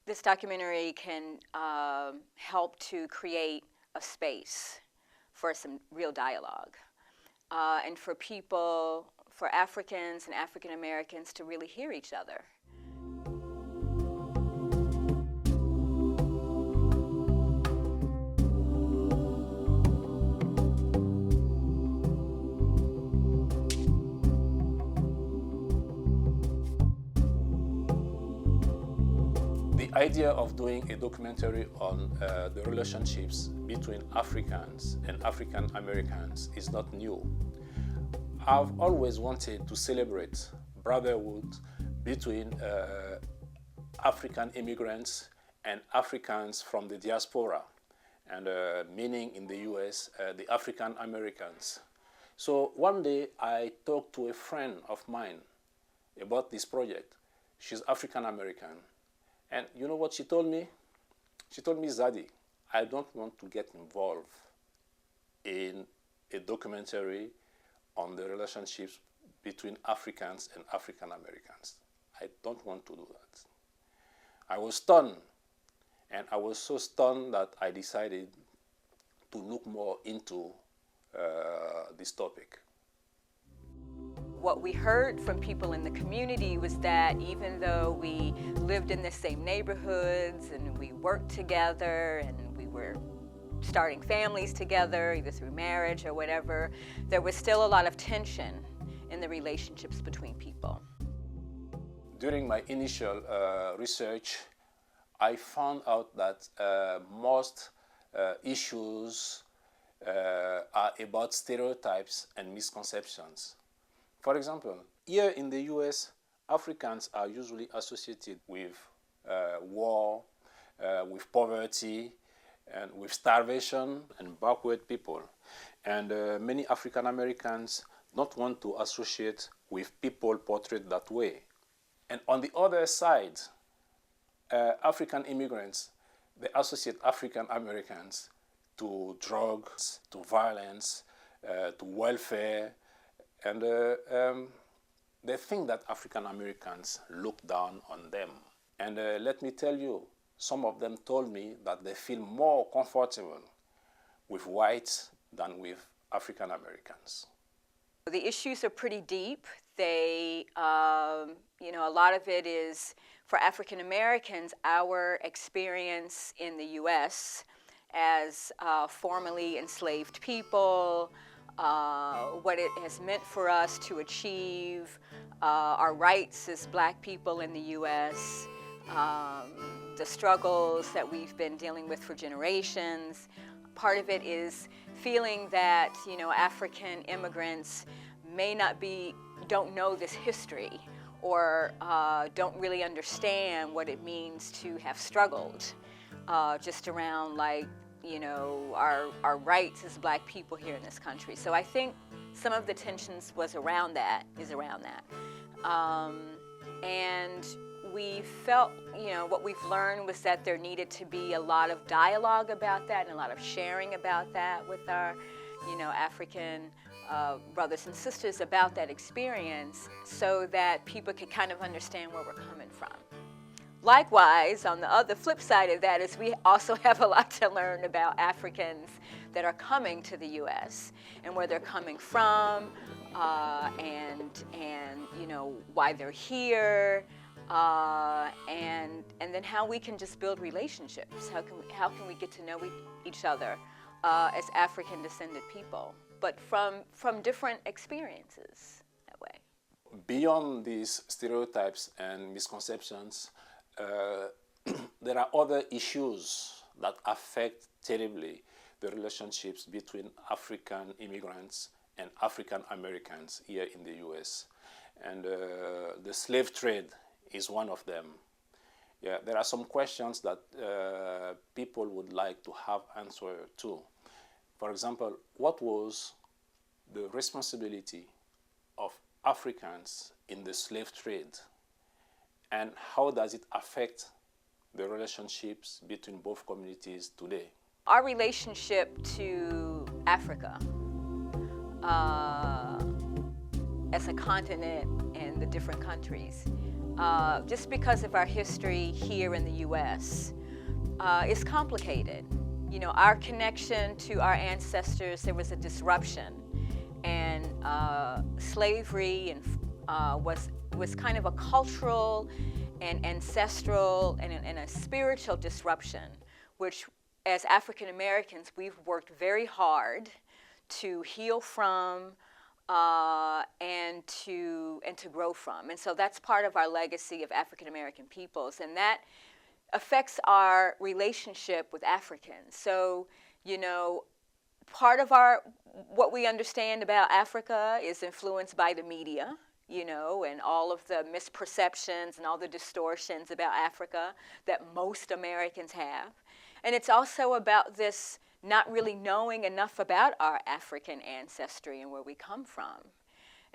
This documentary can help to create a space for some real dialogue and for people, for Africans and African Americans to really hear each other. The idea of doing a documentary on the relationships between Africans and African Americans is not new. I've always wanted to celebrate brotherhood between African immigrants and Africans from the diaspora, and meaning in the US, the African Americans. So one day I talked to a friend of mine about this project. She's African American. And you know what she told me? She told me, Zadi, I don't want to get involved in a documentary on the relationships between Africans and African Americans. I don't want to do that. I was stunned, and I was so stunned that I decided to look more into this topic. What we heard from people in the community was that even though we lived in the same neighborhoods and we worked together and we were starting families together, either through marriage or whatever, there was still a lot of tension in the relationships between people. During my initial research, I found out that most issues are about stereotypes and misconceptions. For example, here in the US, Africans are usually associated with war, with poverty, and with starvation and backward people. And many African Americans don't want to associate with people portrayed that way. And on the other side, African immigrants, they associate African Americans to drugs, to violence, to welfare, and they think that African Americans look down on them. And let me tell you, some of them told me that they feel more comfortable with whites than with African Americans. The issues are pretty deep. They, a lot of it is for African Americans, our experience in the US as formerly enslaved people, what it has meant for us to achieve our rights as Black people in the U.S., the struggles that we've been dealing with for generations. Part of it is feeling that, African immigrants don't know this history or don't really understand what it means to have struggled just around our rights as Black people here in this country. So I think some of the tensions is around that. And we felt, what we've learned was that there needed to be a lot of dialogue about that and a lot of sharing about that with our, African brothers and sisters about that experience so that people could kind of understand where we're coming from. Likewise, on the other flip side of that is we also have a lot to learn about Africans that are coming to the U.S. and where they're coming from, and why they're here, and then how we can just build relationships. How can we get to know each other as African descended people, but from different experiences that way. Beyond these stereotypes and misconceptions, there are other issues that affect terribly the relationships between African immigrants and African Americans here in the US. And the slave trade is one of them. Yeah, there are some questions that people would like to have answered to. For example, what was the responsibility of Africans in the slave trade? And how does it affect the relationships between both communities today? Our relationship to Africa as a continent and the different countries just because of our history here in the U.S., is complicated. You know, our connection to our ancestors, there was a disruption, and slavery was kind of a cultural and ancestral and a spiritual disruption, which as African Americans, we've worked very hard to heal from and to grow from. And so that's part of our legacy of African American peoples, and that affects our relationship with Africans. So, you know, part of what we understand about Africa is influenced by the media, you know, and all of the misperceptions and all the distortions about Africa that most Americans have. And it's also about this not really knowing enough about our African ancestry and where we come from.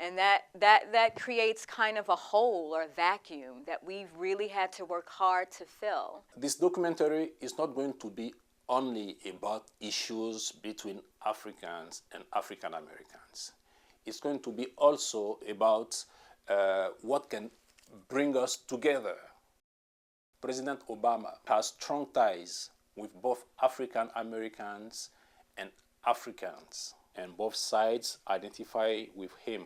And that creates kind of a hole or a vacuum that we've really had to work hard to fill. This documentary is not going to be only about issues between Africans and African Americans. It's going to be also about what can bring us together. President Obama has strong ties with both African Americans and Africans, and both sides identify with him.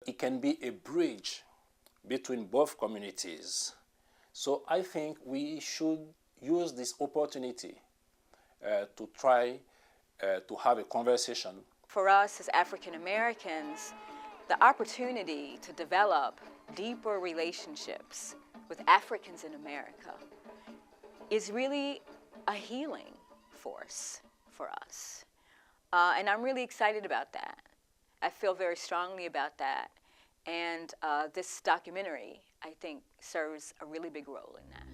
It can be a bridge between both communities. So I think we should use this opportunity to try to have a conversation. For us as African Americans, the opportunity to develop deeper relationships with Africans in America is really a healing force for us. And I'm really excited about that. I feel very strongly about that. And this documentary, I think, serves a really big role in that.